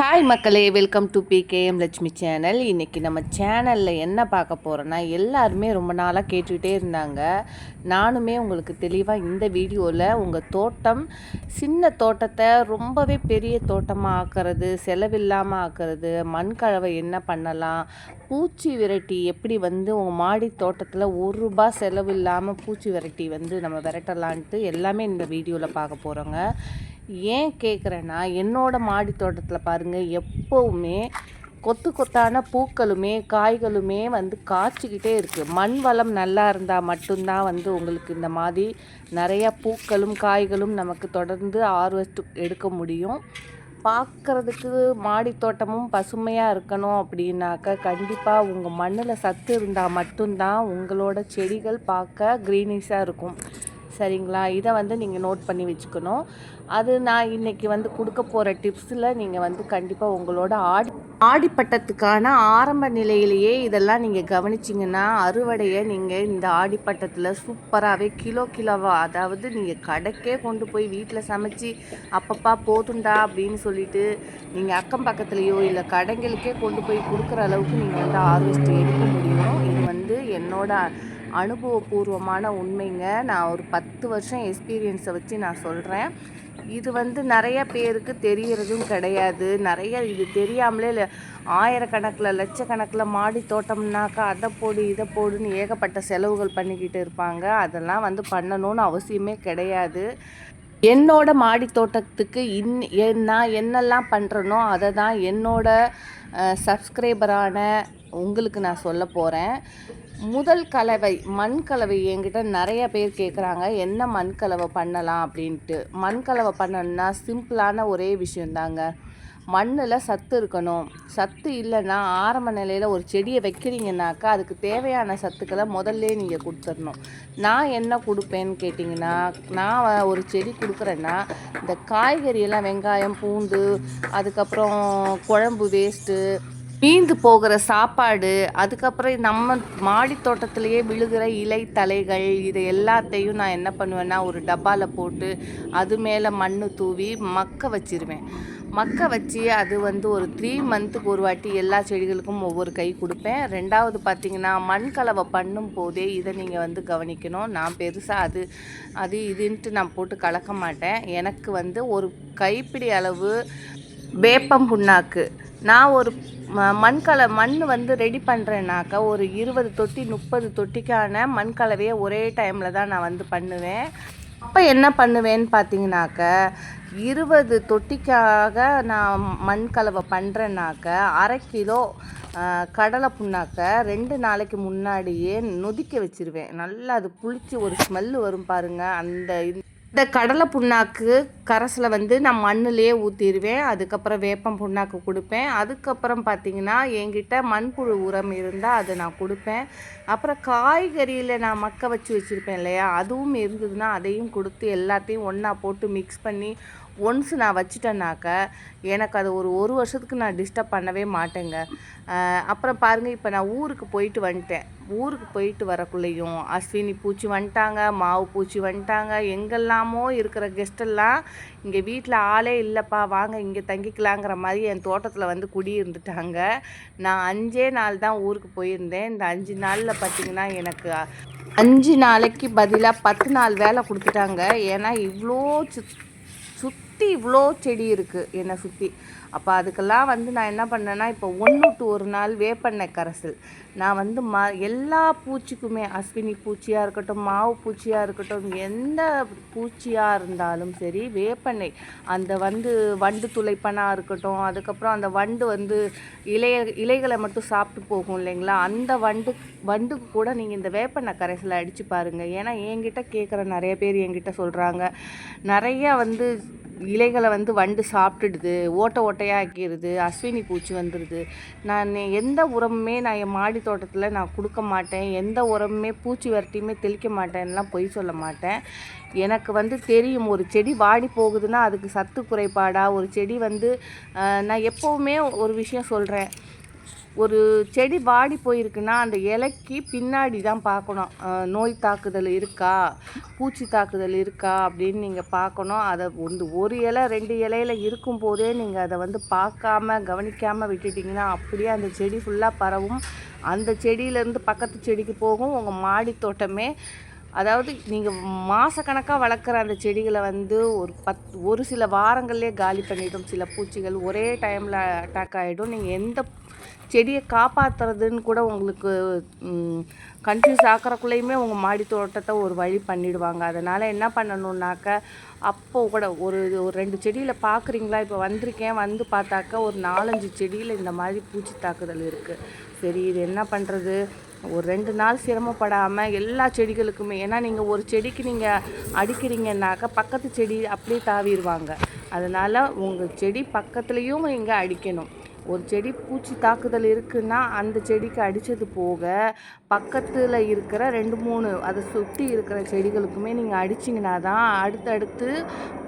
Hi மக்களே, welcome to PKM Lakshmi channel. இன்றைக்கி நம்ம சேனலில் என்ன பார்க்க போகிறோன்னா, எல்லாருமே ரொம்ப நாளாக கேட்டுக்கிட்டே இருந்தாங்க. நானுமே உங்களுக்கு தெளிவாக இந்த வீடியோவில் உங்கள் தோட்டம், சின்ன தோட்டத்தை ரொம்பவே பெரிய தோட்டமாக ஆக்கிறது, செலவில்லாமல் ஆக்கிறது, மண்கலவை என்ன பண்ணலாம், பூச்சி விரட்டி எப்படி உங்கள் மாடி தோட்டத்தில் ரூபா செலவு இல்லாமல் பூச்சி விரட்டி நம்ம விரட்டலான்ட்டு எல்லாமே இந்த வீடியோவில் பார்க்க போகிறோங்க. ஏன் கேட்குறேன்னா, என்னோடய மாடி தோட்டத்தில் பாருங்கள், எப்போவுமே கொத்து கொத்தான பூக்களுமே காய்களுமே காய்ச்சிக்கிட்டே இருக்குது. மண் வளம் நல்லா இருந்தால் மட்டும்தான் உங்களுக்கு இந்த மாதிரி நிறையா பூக்களும் காய்களும் நமக்கு தொடர்ந்து ஹார்வெஸ்ட் எடுக்க முடியும். பார்க்குறதுக்கு மாடி தோட்டமும் பசுமையாக இருக்கணும் அப்படின்னாக்கா, கண்டிப்பாக உங்கள் மண்ணில் சத்து இருந்தால் மட்டும்தான் உங்களோட செடிகள் பார்க்க க்ரீனிஷாக இருக்கும். சரிங்களா? இதை நீங்கள் நோட் பண்ணி வச்சுக்கணும். அது நான் இன்றைக்கி கொடுக்க போகிற டிப்ஸில் நீங்கள் கண்டிப்பாக உங்களோட ஆடிப்பட்டத்துக்கான ஆரம்ப நிலையிலேயே இதெல்லாம் நீங்கள் கவனிச்சிங்கன்னா, அறுவடையை நீங்கள் இந்த ஆடிப்பட்டத்தில் சூப்பராகவே கிலோவாக, அதாவது நீங்கள் கடைக்கே கொண்டு போய் வீட்டில் சமைச்சி அப்பப்பா போதுண்டா அப்படின்னு சொல்லிட்டு நீங்கள் அக்கம் பக்கத்துலேயோ இல்லை கடைங்களுக்கே கொண்டு போய் கொடுக்குற அளவுக்கு நீங்கள் ஹார்வெஸ்ட் எடுக்க முடியும். இது என்னோட அனுபவபூர்வமான உண்மைங்க. நான் ஒரு 10 வருஷம் எக்ஸ்பீரியன்ஸை வச்சு நான் சொல்கிறேன். இது நிறைய பேருக்கு தெரியறதும் கிடையாது. நிறைய இது தெரியாமலே ஆயிரக்கணக்கில் லட்சக்கணக்கில் மாடி தோட்டம்னாக்கா அதை போடு இதை போடுன்னு ஏகப்பட்ட செலவுகள் பண்ணிக்கிட்டு இருப்பாங்க. அதெல்லாம் பண்ணணும்னு அவசியமே கிடையாது. என்னோட மாடி தோட்டத்துக்கு நான் என்னெல்லாம் பண்ணுறனோ அதை தான் என்னோட சப்ஸ்கிரைபரான உங்களுக்கு நான் சொல்ல போகிறேன். முதல் கலவை மண் கலவை என்கிட்ட நிறைய பேர் கேட்குறாங்க, என்ன மண் கலவை பண்ணலாம் அப்படின்ட்டு. மண் கலவை பண்ணணுன்னா சிம்பிளான ஒரே விஷயந்தாங்க. மண்ணில் சத்து இருக்கணும். சத்து இல்லைன்னா ஆரம்ப நிலையில் ஒரு செடியை வைக்கிறீங்கன்னாக்கா அதுக்கு தேவையான சத்துக்களை முதல்ல நீங்கள் கொடுத்துடணும். நான் என்ன கொடுப்பேன்னு கேட்டிங்கன்னா, நான் ஒரு செடி கொடுக்குறேன்னா இந்த காய்கறியெல்லாம் வெங்காயம், பூண்டு, அதுக்கப்புறம் குழம்பு வேஸ்ட்டு, மீந்து போகிற சாப்பாடு, அதுக்கப்புறம் நம்ம மாடி தோட்டத்திலேயே விழுகிற இலை தலைகள், இதை எல்லாத்தையும் நான் என்ன பண்ணுவேன்னா ஒரு டப்பாவில் போட்டு அது மேலே மண் தூவி மக்க வச்சிருவேன். மக்க வச்சு அது ஒரு 3 மந்த்துக்கு ஒரு வாட்டி எல்லா செடிகளுக்கும் ஒவ்வொரு கை கொடுப்பேன். ரெண்டாவது பார்த்திங்கன்னா, மண் கலவை பண்ணும் போதே இதை நீங்கள் கவனிக்கணும். நான் பெருசாக அது இதுன்ட்டு நான் போட்டு கலக்க மாட்டேன். எனக்கு ஒரு கைப்பிடி அளவு வேப்பம் புண்ணாக்கு, நான் ஒரு மண் ரெடி பண்ணுறேன்னாக்கா ஒரு 20 தொட்டி 30 தொட்டிக்கான மண் கலவையை ஒரே டைமில் தான் நான் பண்ணுவேன். அப்போ என்ன பண்ணுவேன்னு பார்த்தீங்கன்னாக்க, 20 தொட்டிக்காக நான் மண் கலவை பண்ணுறேன்னாக்க 1/2 கிலோ கடலை புண்ணாக்க 2 நாளைக்கு முன்னாடியே நொதிக்க வச்சுருவேன். நல்லா அது புளிச்சு ஒரு ஸ்மெல்லு வரும் பாருங்கள். இந்த கடலை புண்ணாக்கு கரைசலை நான் மண்ணிலே ஊற்றிடுவேன். அதுக்கப்புறம் வேப்பம் புண்ணாக்கு கொடுப்பேன். அதுக்கப்புறம் பார்த்திங்கன்னா, என்கிட்ட மண்புழு உரம் இருந்தால் அதை நான் கொடுப்பேன். அப்புறம் காய்கறியில் நான் மக்க வச்சுருப்பேன் இல்லையா, அதுவும் இருந்ததுன்னா அதையும் கொடுத்து எல்லாத்தையும் ஒன்றா போட்டு மிக்ஸ் பண்ணி ஒன்ஸ் நான் வச்சிட்டேன்னாக்க எனக்கு அது ஒரு வருஷத்துக்கு நான் டிஸ்டர்ப் பண்ணவே மாட்டேங்க. அப்புறம் பாருங்கள், இப்போ நான் ஊருக்கு போயிட்டு வந்துட்டேன். ஊருக்கு போயிட்டு வரக்குள்ளேயும் அஸ்வினி பூச்சி வந்துட்டாங்க, மாவு பூச்சி வந்துட்டாங்க, எங்கெல்லாமோ இருக்கிற கெஸ்டெல்லாம் இங்கே வீட்டில் ஆளே இல்லைப்பா வாங்க இங்கே தங்கிக்கலாங்கிற மாதிரி என் தோட்டத்தில் குடி இருந்துட்டாங்க. நான் 5 நாள் தான் ஊருக்கு போயிருந்தேன். இந்த 5 நாளில் பார்த்திங்கன்னா எனக்கு 5 நாளைக்கு பதிலாக 10 நாள் வேலை கொடுத்துட்டாங்க. ஏன்னா இவ்வளோ சுற்றி இவ்வளோ செடி இருக்குது என்னை சுற்றி. அப்போ அதுக்கெல்லாம் நான் என்ன பண்ணேன்னா, இப்போ 1 to 1 நாள் வேப்பெண்ணெய் கரைசல் நான் எல்லா பூச்சிக்குமே, அஸ்வினி பூச்சியாக இருக்கட்டும், மாவு பூச்சியாக இருக்கட்டும், எந்த பூச்சியாக இருந்தாலும் சரி, வேப்பெண்ணெய் அந்த வண்டு துளைப்பனாக இருக்கட்டும், அதுக்கப்புறம் அந்த வண்டு இலைகளை மட்டும் சாப்பிட்டு போகும் இல்லைங்களா, அந்த வண்டுக்கு கூட நீங்கள் இந்த வேப்பெண்ணெய் கரைசலை அடித்து பாருங்கள். ஏன்னா என்கிட்ட கேட்குற நிறைய பேர் என்கிட்ட சொல்கிறாங்க, நிறையா இலைகளை வண்டு சாப்பிட்டுடுது, ஓட்டையாக ஆக்கிடுது, அஸ்வினி பூச்சி வந்துடுது. நான் எந்த உரமுமே நான் என் மாடி தோட்டத்தில் நான் கொடுக்க மாட்டேன். எந்த உரமுமே பூச்சி விரட்டியுமே தெளிக்க மாட்டேன்லாம் பொய் சொல்ல மாட்டேன். எனக்கு தெரியும், ஒரு செடி வாடி போகுதுன்னா அதுக்கு சத்து குறைபாடாக, ஒரு செடி நான் எப்போவுமே ஒரு விஷயம் சொல்கிறேன், ஒரு செடி வாடி போயிருக்குன்னா அந்த இலைக்கு பின்னாடி தான் பார்க்கணும், நோய் தாக்குதல் இருக்கா, பூச்சி தாக்குதல் இருக்கா அப்படின்னு நீங்கள் பார்க்கணும். அதை ஒரு இலை 2 இலையில் இருக்கும்போதே நீங்கள் அதை வந்து பார்க்காம கவனிக்காமல் விட்டுட்டிங்கன்னா அப்படியே அந்த செடி ஃபுல்லாக பரவும். அந்த செடியிலேருந்து பக்கத்து செடிக்கு போகும். உங்கள் மாடி தோட்டமே, அதாவது நீங்கள் மாதக்கணக்காக வளர்க்குற அந்த செடிகளை வந்து ஒரு சில வாரங்கள்லேயே காலி பண்ணிடும். சில பூச்சிகள் ஒரே டைமில் அட்டாக் ஆகிடும். நீங்கள் எந்த செடியை காப்பாற்றுறதுன்னு கூட உங்களுக்கு கன்ஃபியூஸ் ஆக்கிறக்குள்ளேயுமே உங்கள் மாடி தோட்டத்தை ஒரு வழி பண்ணிவிடுவாங்க. அதனால் என்ன பண்ணணுன்னாக்க, அப்போது கூட ஒரு 2 செடியில் பார்க்குறீங்களா, இப்போ வந்திருக்கேன், வந்து பார்த்தாக்கா ஒரு 4-5 செடியில் இந்த மாதிரி பூச்சி தாக்குதல் இருக்குது. சரி, இது என்ன பண்ணுறது, ஒரு 2 நாள் சிரமப்படாமல் எல்லா செடிகளுக்குமே, ஏன்னா நீங்கள் ஒரு செடிக்கு நீங்கள் அடிக்கிறீங்கன்னாக்கா பக்கத்து செடி அப்படியே தாவிடுவாங்க. அதனால் உங்கள் செடி பக்கத்துலேயும் நீங்கள் அடிக்கணும். ஒரு செடி பூச்சி தாக்குதல் இருக்குன்னா அந்த செடிக்கு அடித்தது போக பக்கத்தில் இருக்கிற 2-3 அதை சுற்றி இருக்கிற செடிகளுக்குமே நீங்கள் அடிச்சிங்கன்னா தான் அடுத்தடுத்து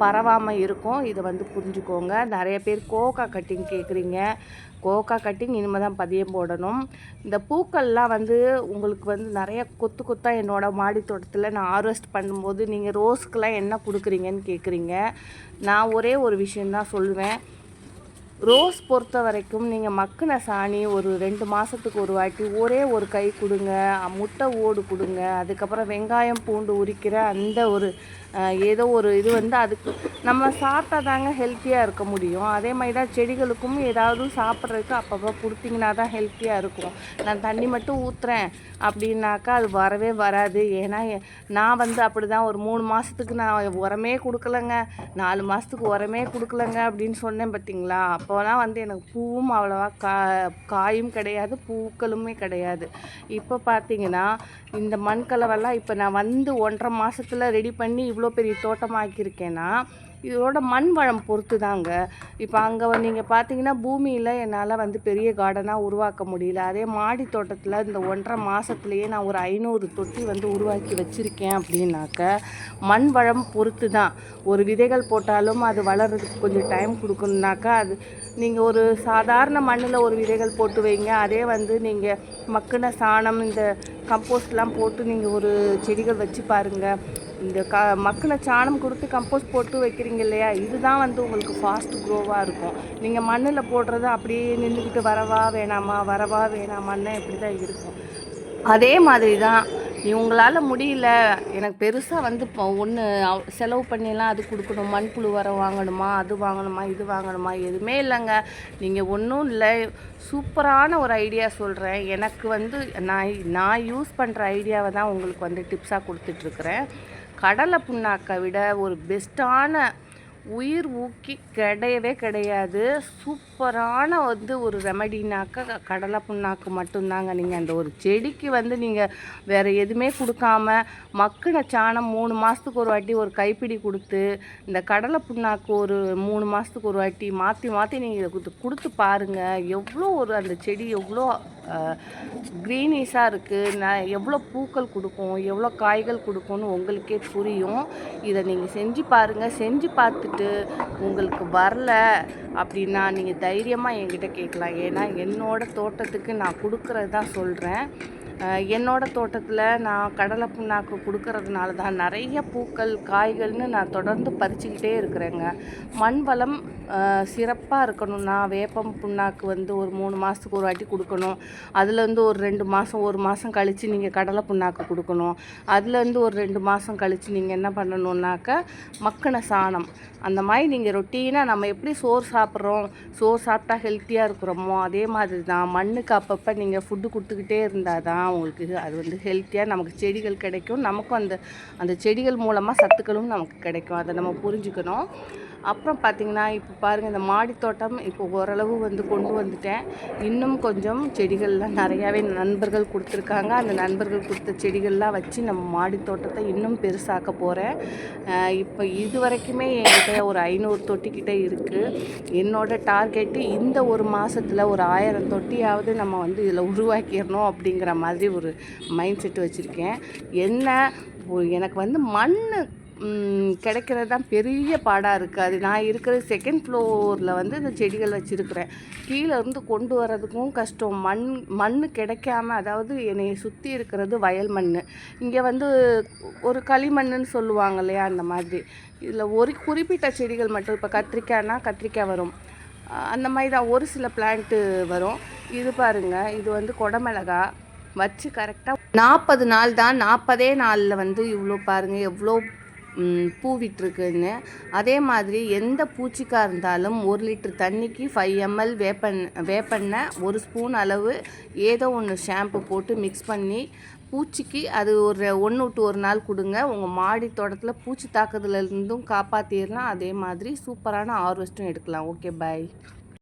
பரவாமல் இருக்கும். இதை வந்து புரிஞ்சுக்கோங்க. நிறைய பேர் கோகா கட்டிங் கேட்குறீங்க. கோகா கட்டிங் இனிமேல் தான் பதியம் போடணும். இந்த பூக்கள்லாம் வந்து உங்களுக்கு வந்து நிறைய கொத்து கொத்தாக என்னோடய மாடி தோட்டத்தில் நான் ஹார்வெஸ்ட் பண்ணும்போது நீங்கள் ரோஸ்க்கெலாம் என்ன கொடுக்குறீங்கன்னு கேட்குறீங்க. நான் ஒரே ஒரு விஷயந்தான் சொல்லுவேன். ரோஸ் பொறுத்த வரைக்கும் நீங்கள் மக்கின சாணி ஒரு 2 மாதத்துக்கு ஒரு வாட்டி ஒரே ஒரு கை கொடுங்க, முட்டை ஓடு கொடுங்க, அதுக்கப்புறம் வெங்காயம் பூண்டு உரிக்கிற அந்த ஒரு ஏதோ ஒரு இது வந்து அதுக்கு நம்ம சாப்பிட்டா தாங்க ஹெல்த்தியாக இருக்க முடியும். அதே மாதிரி தான் செடிகளுக்கும் ஏதாவது சாப்பிட்றதுக்கு அப்பப்போ கொடுத்தீங்கன்னா தான் ஹெல்த்தியாக இருக்கும். நான் தண்ணி மட்டும் ஊற்றுறேன் அப்படின்னாக்கா அது வரவே வராது. ஏன்னா நான் வந்து அப்படி தான் ஒரு 3 மாதத்துக்கு நான் உரமே கொடுக்கலங்க, 4 மாதத்துக்கு உரமே கொடுக்கலங்க அப்படின்னு சொன்னேன் பார்த்தீங்களா. அப்போலாம் வந்து எனக்கு பூவும் அவ்வளோவா காயும் கிடையாது, பூக்களுமே கிடையாது. இப்போ பார்த்தீங்கன்னா இந்த மண்கலவெல்லாம் இப்போ நான் வந்து 1.5 மாதத்தில் ரெடி பண்ணி இவ்வளோ பெரிய தோட்டமாக்கியிருக்கேன்னா இதோட மண் வளம் பொறுத்து தாங்க. இப்போ அங்கே நீங்கள் பார்த்தீங்கன்னா பூமியில் என்னால் வந்து பெரிய கார்டனாக உருவாக்க முடியல. அதே மாடி தோட்டத்தில் இந்த 1.5 மாதத்துலேயே நான் ஒரு 500 தொட்டி வந்து உருவாக்கி வச்சுருக்கேன். அப்படின்னாக்க மண் வளம் பொறுத்து தான். ஒரு விதைகள் போட்டாலும் அது வளர்கிறதுக்கு கொஞ்சம் டைம் கொடுக்கணுன்னாக்கா அது நீங்கள் ஒரு சாதாரண மண்ணில் ஒரு விதைகள் போட்டு வைங்க. அதே வந்து நீங்கள் மக்கின சாணம் இந்த கம்போஸ்ட்லாம் போட்டு நீங்கள் ஒரு செடிகள் வச்சு பாருங்கள். இந்த மக்கின சாணம் கொடுத்து கம்போஸ்ட் போட்டு வைக்கிறீங்க இல்லையா, இதுதான் வந்து உங்களுக்கு ஃபாஸ்ட் க்ரோவாக இருக்கும். நீங்கள் மண்ணில் போடுறது அப்படியே நின்றுக்கிட்டு வரவா வேணாமான்னு இப்படி தான் இருக்கும். அதே மாதிரி தான் உங்களால் முடியல, எனக்கு பெருசாக வந்து இப்போ ஒன்று செலவு பண்ணியெல்லாம் அது கொடுக்கணும், மண்புழு உரம் வாங்கணுமா, அது வாங்கணுமா, இது வாங்கணுமா, எதுவுமே இல்லைங்க. நீங்கள் ஒன்றும் இல்லை, சூப்பரான ஒரு ஐடியா சொல்கிறேன். எனக்கு வந்து நான் யூஸ் பண்ணுற ஐடியாவை தான் உங்களுக்கு வந்து டிப்ஸாக கொடுத்துட்ருக்குறேன். கடலை புண்ணாக்கை விட ஒரு பெஸ்ட்டான உயிர் ஊக்கி கிடையவே கிடையாது. சூப்பரான வந்து ஒரு ரெமடினாக்க கடலை புண்ணாக்கு மட்டும்தாங்க. நீங்கள் அந்த ஒரு செடிக்கு வந்து நீங்கள் வேறு எதுவுமே கொடுக்காம மக்கின சாணம் 3 மாதத்துக்கு ஒரு வாட்டி ஒரு கைப்பிடி கொடுத்து, இந்த கடலை புண்ணாக்கு ஒரு 3 மாதத்துக்கு ஒரு வாட்டி மாற்றி நீங்கள் இதை கொடுத்து பாருங்கள். எவ்வளோ ஒரு அந்த செடி எவ்வளோ க்ரீனிஷாக இருக்குது, எவ்வளோ பூக்கள் கொடுக்கும், எவ்வளோ காய்கள் கொடுக்கும்னு உங்களுக்கே புரியும். இதை நீங்கள் செஞ்சு பாருங்கள். செஞ்சு பார்த்துட்டு உங்களுக்கு வரல அப்படின்னா நீங்கள் தைரியமாக என்கிட்ட கேட்கலாம். ஏன்னா என்னோடய தோட்டத்துக்கு நான் கொடுக்குறது தான் சொல்கிறேன். என்னோடய தோட்டத்தில் நான் கடலை புண்ணாக்கு கொடுக்கறதுனால தான் நிறைய பூக்கள் காய்கள்னு நான் தொடர்ந்து பறிச்சுக்கிட்டே இருக்கிறேங்க. மண் வளம் சிறப்பாக இருக்கணும்னா வேப்பம் புண்ணாக்கு வந்து ஒரு 3 மாதத்துக்கு ஒரு வாட்டி கொடுக்கணும். அதுலேருந்து ஒரு 2 மாதம் 1 மாதம் கழித்து நீங்கள் கடலை புண்ணாக்கு கொடுக்கணும். அதுலேருந்து ஒரு 2 மாதம் கழித்து நீங்கள் என்ன பண்ணணுன்னாக்கா மக்கின சாணம், அந்த மாதிரி நீங்கள் ரொட்டீனாக நம்ம எப்படி சோறு சாப்பிட்றோம், சோறு சாப்பிட்டா ஹெல்த்தியாக இருக்கிறோமோ அதே மாதிரி தான் மண்ணுக்கு அப்பப்போ நீங்கள் ஃபுட்டு கொடுத்துக்கிட்டே இருந்தால் தான் உங்களுக்கு அது வந்து ஹெல்த்தியாக நமக்கு செடிகள் கிடைக்கும். நமக்கும் அந்த செடிகள் மூலமாக சத்துக்களும் நமக்கு கிடைக்கும். அதை நம்ம புரிஞ்சுக்கணும். அப்புறம் பார்த்திங்கன்னா இப்போ பாருங்கள், இந்த மாடி தோட்டம் இப்போ ஓரளவு வந்து கொண்டு வந்துட்டேன். இன்னும் கொஞ்சம் செடிகள்லாம் நிறையாவே நண்பர்கள் கொடுத்துருக்காங்க. அந்த நண்பர்கள் கொடுத்த செடிகள்லாம் வச்சு நம்ம மாடி தோட்டத்தை இன்னும் பெருசாக்க போகிறேன். இப்போ இது வரைக்குமே என்கிட்ட ஒரு 500 தொட்டிக்கிட்டே இருக்குது. என்னோடய டார்கெட்டு இந்த ஒரு மாதத்தில் ஒரு 1000 தொட்டியாவது நம்ம வந்து இதில் உருவாக்கிடணும் அப்படிங்கிற மாதிரி ஒரு மைண்ட் செட் வச்சுருக்கேன். என்ன எனக்கு வந்து கிடைக்கிறது தான் பெரிய பாடாக இருக்குது. அது நான் இருக்கிற செகண்ட் ஃப்ளோரில் வந்து இந்த செடிகள் வச்சுருக்கிறேன். கீழே இருந்து கொண்டு வர்றதுக்கும் கஷ்டம். மண் கிடைக்காம, அதாவது என்னை சுற்றி இருக்கிறது வயல் மண். இங்கே வந்து ஒரு களிமண்ணுன்னு சொல்லுவாங்க இல்லையா, அந்த மாதிரி. இதில் ஒரு குறிப்பிட்ட செடிகள் மட்டும், இப்போ கத்திரிக்காய்னா கத்திரிக்காய் வரும், அந்த மாதிரி தான் ஒரு சில பிளான்ட்டு வரும். இது பாருங்கள், இது வந்து கொடமிளகா வச்சு கரெக்டாக 40 நாள் தான். 40 நாளில் வந்து இவ்வளோ பாருங்கள் எவ்வளோ பூ விட்டுருக்குன்னு. அதே மாதிரி எந்த பூச்சிக்காக இருந்தாலும் 1 லிட்டர் தண்ணிக்கு 5 ml வேப்பெண்ணெய் 1 ஸ்பூன் அளவு ஏதோ ஒன்று ஷாம்பு போட்டு மிக்ஸ் பண்ணி பூச்சிக்கு அது ஒரு 1 to 1 நாள் கொடுங்க. உங்கள் மாடி தோட்டத்தில் பூச்சி தாக்குதலேருந்தும் காப்பாற்றிடலாம். அதே மாதிரி சூப்பரான ஹார்வெஸ்ட்டும் எடுக்கலாம். ஓகே, பாய்.